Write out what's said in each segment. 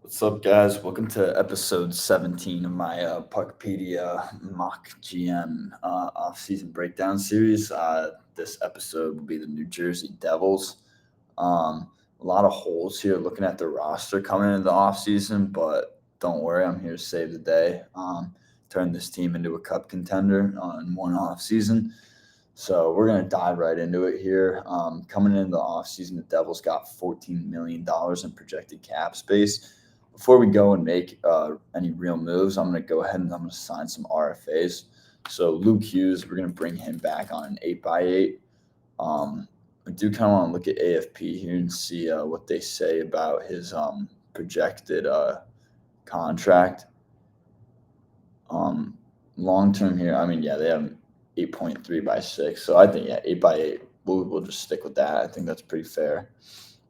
What's up, guys? Welcome to episode 17 of my Puckpedia mock GM off-season breakdown series. This episode will be the New Jersey Devils. A lot of holes here looking at the roster coming into the off-season, but don't worry, I'm here to save the day. Turn this team into a cup contender in one off-season. So we're going to dive right into it here. Coming into the offseason, the Devils got $14 million in projected cap space. Before we go and make any real moves, I'm going to go ahead and I'm going to sign some RFAs. So Luke Hughes, we're going to bring him back on an 8x8. I do kind of want to look at AFP here and see what they say about his projected contract. Long term here, I mean, yeah, they have 8.3x6. So I think, 8x8, we'll just stick with that. I think that's pretty fair.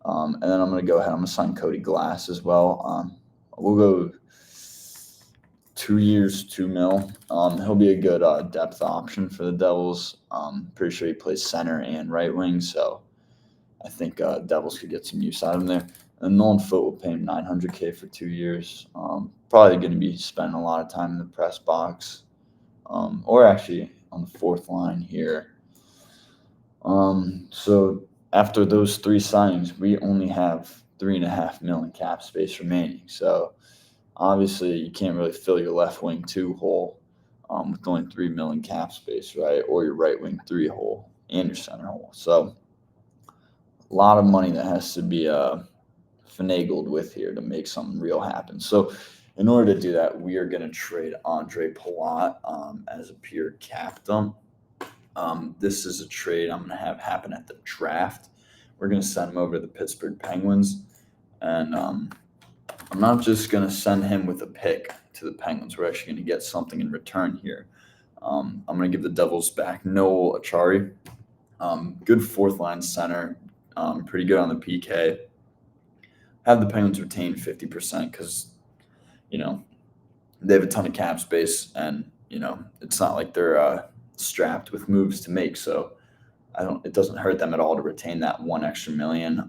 And then I'm going to go ahead. I'm going to sign Cody Glass as well. We'll go 2 years, $2 million. He'll be a good depth option for the Devils. Pretty sure he plays center and right wing, so I think Devils could get some use out of him there. And Nolan Foote will pay him $900K for 2 years. Probably going to be spending a lot of time in the press box, or actually on the fourth line here. So after those three signings, we only have $3.5 million cap space remaining. So obviously, you can't really fill your left wing 2 hole with only $3 million cap space, right? Or your right wing 3 hole and your center hole. So a lot of money that has to be finagled with here to make something real happen. So in order to do that, we are going to trade Andre Palat as a pure cap dump. This is a trade I'm going to have happen at the draft. We're going to send him over to the Pittsburgh Penguins. And I'm not just going to send him with a pick to the Penguins. We're actually going to get something in return here. I'm going to give the Devils back Noel Achari. Good fourth-line center. Pretty good on the PK. Have the Penguins retain 50% because, they have a ton of cap space. And, it's not like they're strapped with moves to make. So it doesn't hurt them at all to retain that $1 extra million.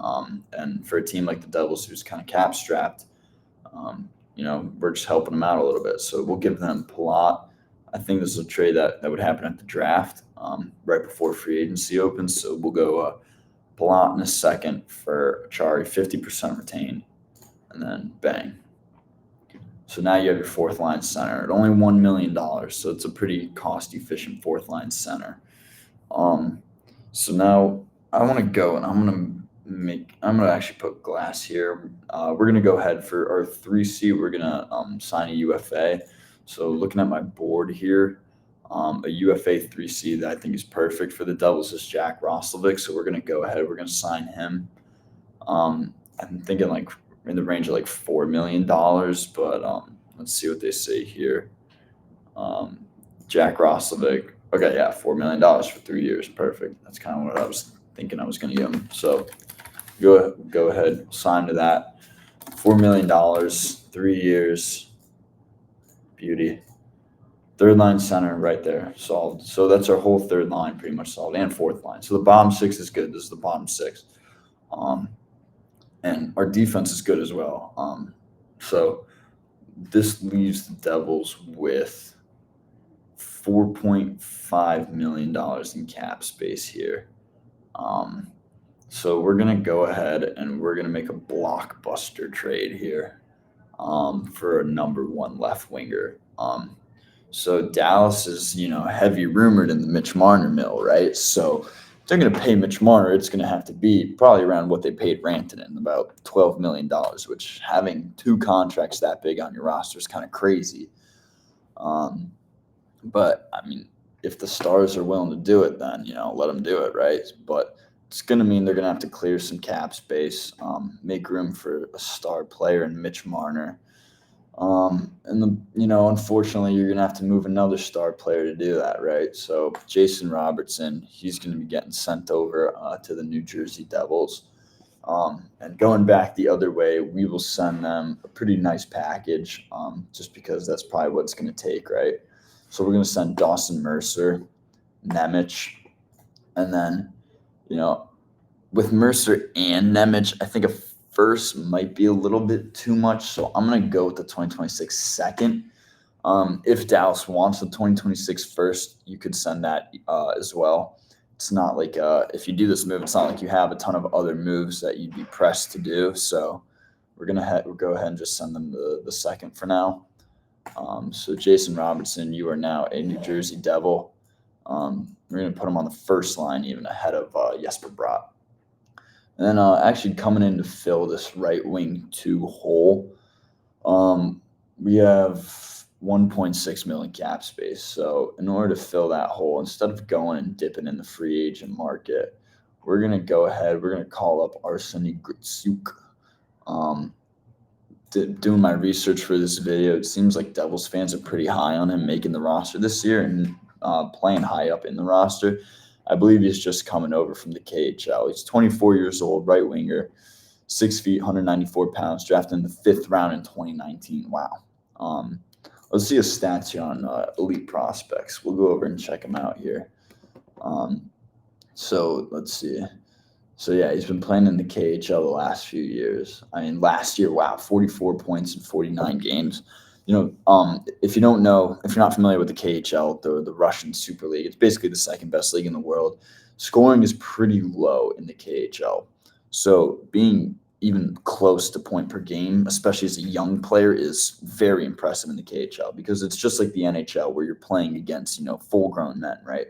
And for a team like the Devils, who's kind of cap strapped, we're just helping them out a little bit. So we'll give them Palat. I think this is a trade that would happen at the draft, right before free agency opens. So we'll go Palat in a second for Achari, 50% retained, and then bang. So now you have your fourth line center at only $1 million. So it's a pretty cost efficient fourth line center. So now I want to go and I'm going to actually put Glass here. We're going to go ahead for our 3C. We're going to sign a UFA. So looking at my board here, a UFA 3C that I think is perfect for the Devils is Jack Roslovic. So we're going to go ahead. We're going to sign him. I'm thinking like in the range of like $4 million, but let's see what they say here. Jack Roslovic. Okay, yeah, $4 million for 3 years. Perfect. That's kind of what I was thinking I was going to give him. So go ahead, sign to that. $4 million, 3 years. Beauty. Third line center right there, solved. So that's our whole third line pretty much solved, and fourth line. So the bottom 6 is good. This is the bottom 6. And our defense is good as well. So this leaves the Devils with $4.5 million in cap space here. So we're going to go ahead and we're going to make a blockbuster trade here for a number 1 left winger. So Dallas is, heavy rumored in the Mitch Marner mill, right? So if they're going to pay Mitch Marner, it's going to have to be probably around what they paid Rantanen, about $12 million, which having 2 contracts that big on your roster is kind of crazy. But, I mean, if the Stars are willing to do it, then, let them do it, right? But it's going to mean they're going to have to clear some cap space, make room for a star player in Mitch Marner. Unfortunately, you're going to have to move another star player to do that, right? So Jason Robertson, he's going to be getting sent over to the New Jersey Devils. And going back the other way, we will send them a pretty nice package just because that's probably what it's going to take, right? So we're going to send Dawson Mercer, Nemec, and then, with Mercer and Nemec, I think a first might be a little bit too much, so I'm going to go with the 2026 second. If Dallas wants the 2026 first, you could send that as well. It's not like if you do this move, it's not like you have a ton of other moves that you'd be pressed to do. So we'll go ahead and just send them the second for now. So Jason Robertson, you are now a New Jersey Devil. We're going to put him on the first line, even ahead of Jesper Bratt. And then actually coming in to fill this right wing 2 hole, we have 1.6 million cap space. So in order to fill that hole, instead of going and dipping in the free agent market, we're going to go ahead. We're going to call up Arseny Gritsuk. Doing my research for this video, it seems like Devils fans are pretty high on him making the roster this year and playing high up in the roster. I believe he's just coming over from the KHL. He's 24 years old, right winger, 6 feet, 194 pounds, drafted in the 5th round in 2019. Wow. Let's see his stats here on Elite Prospects. We'll go over and check him out here. So let's see. So, yeah, he's been playing in the KHL the last few years. I mean, last year, 44 points in 49 games. If you don't know, if you're not familiar with the KHL, the Russian Super League, it's basically the second best league in the world. Scoring is pretty low in the KHL. So being even close to point per game, especially as a young player, is very impressive in the KHL because it's just like the NHL where you're playing against, full-grown men, right?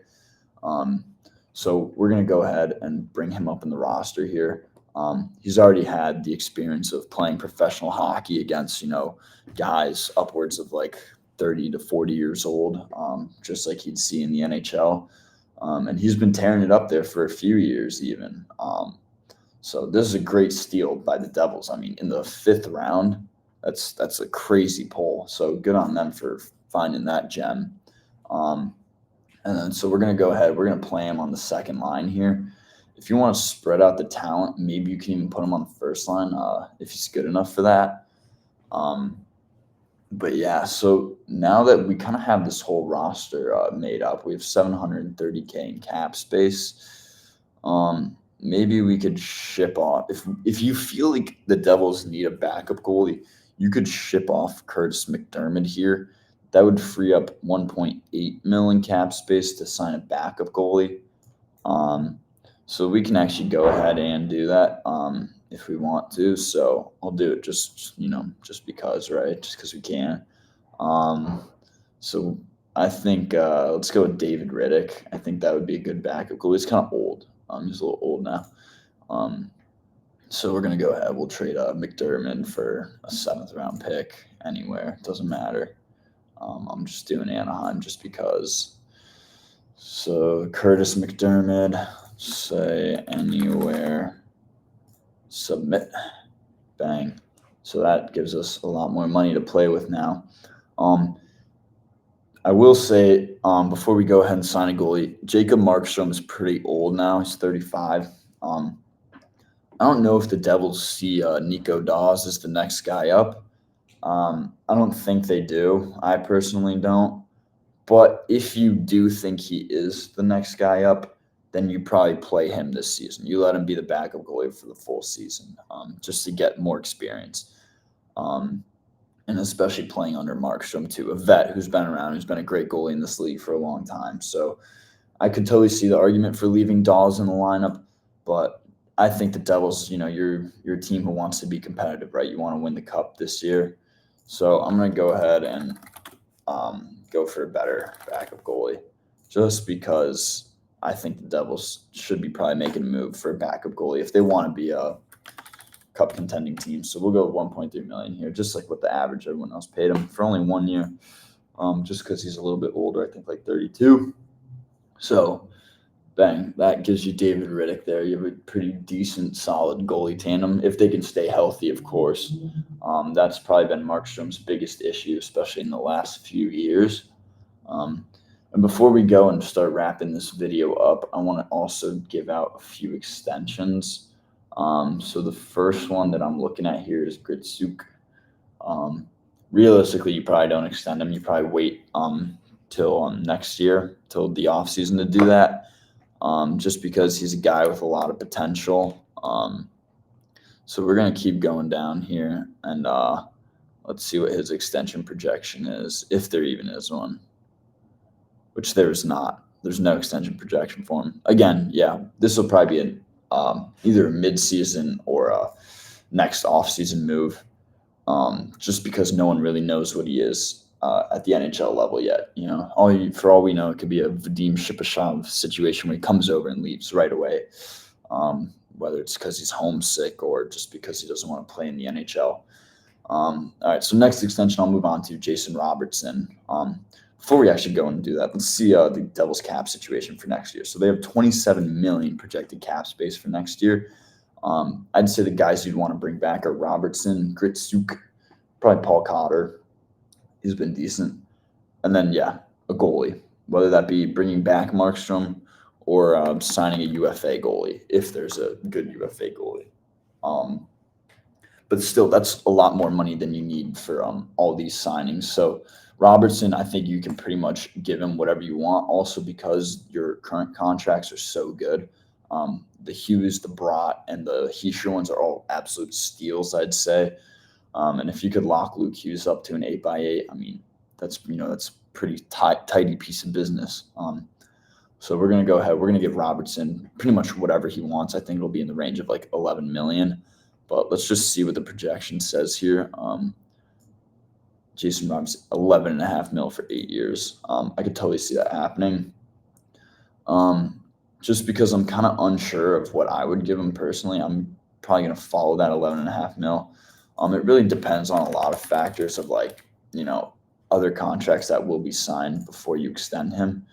So we're going to go ahead and bring him up in the roster here. He's already had the experience of playing professional hockey against, guys upwards of like 30 to 40 years old, just like he'd see in the NHL. And he's been tearing it up there for a few years even. So this is a great steal by the Devils. I mean, in the 5th round, that's a crazy pull. So good on them for finding that gem. And then so we're going to go ahead. We're going to play him on the second line here. If you want to spread out the talent, maybe you can even put him on the first line if he's good enough for that. But yeah, so now that we kind of have this whole roster made up, we have $730K in cap space. Maybe we could ship off if you feel like the Devils need a backup goalie, you could ship off Curtis McDermott here. That would free up 1.8 million cap space to sign a backup goalie. So we can actually go ahead and do that if we want to. So I'll do it just because, right? Just because we can. So I think let's go with David Riddick. I think that would be a good backup goalie. He's kind of old. He's a little old now. So we're going to go ahead. We'll trade McDermott for a 7th round pick anywhere. It doesn't matter. I'm just doing Anaheim just because. So Curtis McDermott, say anywhere, submit, bang. So that gives us a lot more money to play with now. I will say before we go ahead and sign a goalie, Jacob Markstrom is pretty old now. He's 35. I don't know if the Devils see Nico Daws as the next guy up. I don't think they do. I personally don't. But if you do think he is the next guy up, then you probably play him this season. You let him be the backup goalie for the full season just to get more experience. And especially playing under Markstrom, too, a vet who's been around, who's been a great goalie in this league for a long time. So I could totally see the argument for leaving Dawes in the lineup, but I think the Devils, you're a team who wants to be competitive, right? You want to win the Cup this year. So I'm going to go ahead and go for a better backup goalie just because I think the Devils should be probably making a move for a backup goalie if they want to be a Cup contending team. So we'll go 1.3 million here, just like what the average everyone else paid him for only 1 year, just because he's a little bit older, I think like 32. So bang, that gives you David Riddick there. You have a pretty decent, solid goalie tandem if they can stay healthy, of course. That's probably been Markstrom's biggest issue, especially in the last few years. And before we go and start wrapping this video up, I want to also give out a few extensions. So the first one that I'm looking at here is Gritsuk. Realistically, you probably don't extend him. You probably wait till next year, till the offseason to do that, just because he's a guy with a lot of potential. So we're gonna keep going down here, and let's see what his extension projection is, if there even is one, which there is not. There's no extension projection for him. Again, yeah, this will probably be either a mid-season or a next off-season move, just because no one really knows what he is at the NHL level yet. For all we know, it could be a Vadim Shipachyov situation where he comes over and leaves right away, whether it's because he's homesick or just because he doesn't want to play in the NHL. All right, so next extension, I'll move on to Jason Robertson. Before we actually go and do that, let's see the Devils cap situation for next year. So they have 27 million projected cap space for next year. I'd say the guys you'd want to bring back are Robertson, Gritsuk, probably Paul Cotter. He's been decent. And then, yeah, a goalie, whether that be bringing back Markstrom or signing a UFA goalie, if there's a good UFA goalie. But still, that's a lot more money than you need for all these signings. So Robertson, I think you can pretty much give him whatever you want. Also, because your current contracts are so good, the Hughes, the Brott, and the Heischer ones are all absolute steals, I'd say. And if you could lock Luke Hughes up to an 8x8, I mean, that's pretty tidy piece of business. So we're gonna go ahead. We're gonna give Robertson pretty much whatever he wants. I think it'll be in the range of like 11 million. But let's just see what the projection says here. Jason Robertson, 11.5 mil for 8 years. I could totally see that happening. Just because I'm kind of unsure of what I would give him personally, I'm probably going to follow that 11.5 mil. It really depends on a lot of factors of other contracts that will be signed before you extend him.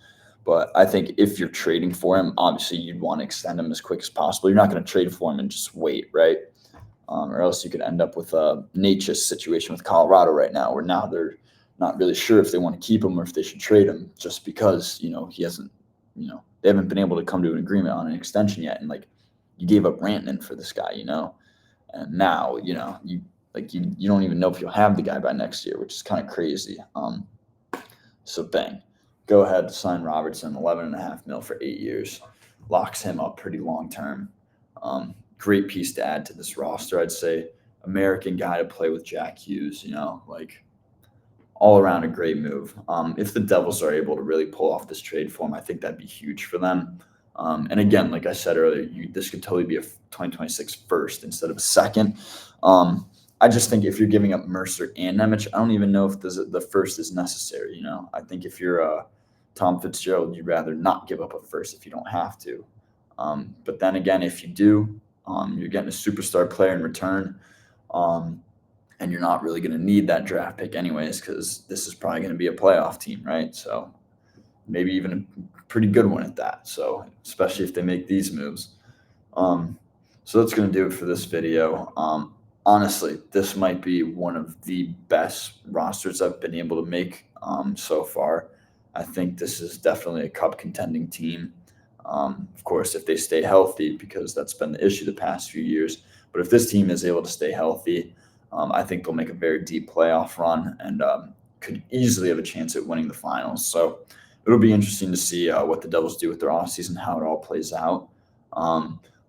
But I think if you're trading for him, obviously you'd want to extend him as quick as possible. You're not going to trade for him and just wait, right? Or else you could end up with a Nature's situation with Colorado right now, where now they're not really sure if they want to keep him or if they should trade him, just because he hasn't, they haven't been able to come to an agreement on an extension yet, and you gave up Rantanen for this guy, and now you don't even know if you'll have the guy by next year, which is kind of crazy. So bang, go ahead, sign Robertson, 11.5 mil for 8 years, locks him up pretty long term. Great piece to add to this roster, I'd say. American guy to play with Jack Hughes, all around a great move. If the Devils are able to really pull off this trade for him, I think that'd be huge for them. And again, like I said earlier, this could totally be a 2026 first instead of a second. I just think if you're giving up Mercer and Nemec, I don't even know if the first is necessary. I think if you're Tom Fitzgerald, you'd rather not give up a first if you don't have to. But then again, if you do, you're getting a superstar player in return, and you're not really going to need that draft pick anyways, because this is probably going to be a playoff team, right? So maybe even a pretty good one at that. So especially if they make these moves. So that's going to do it for this video. Honestly, this might be one of the best rosters I've been able to make so far. I think this is definitely a cup contending team. Of course, if they stay healthy, because that's been the issue the past few years. But if this team is able to stay healthy, I think they'll make a very deep playoff run and could easily have a chance at winning the finals. So it'll be interesting to see what the Devils do with their offseason, how it all plays out.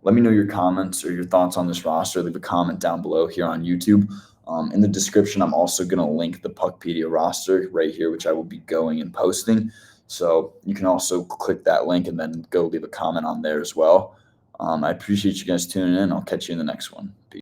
Let me know your comments or your thoughts on this roster. Leave a comment down below here on YouTube. In the description, I'm also going to link the Puckpedia roster right here, which I will be going and posting. So you can also click that link and then go leave a comment on there as well. I appreciate you guys tuning in. I'll catch you in the next one. Peace.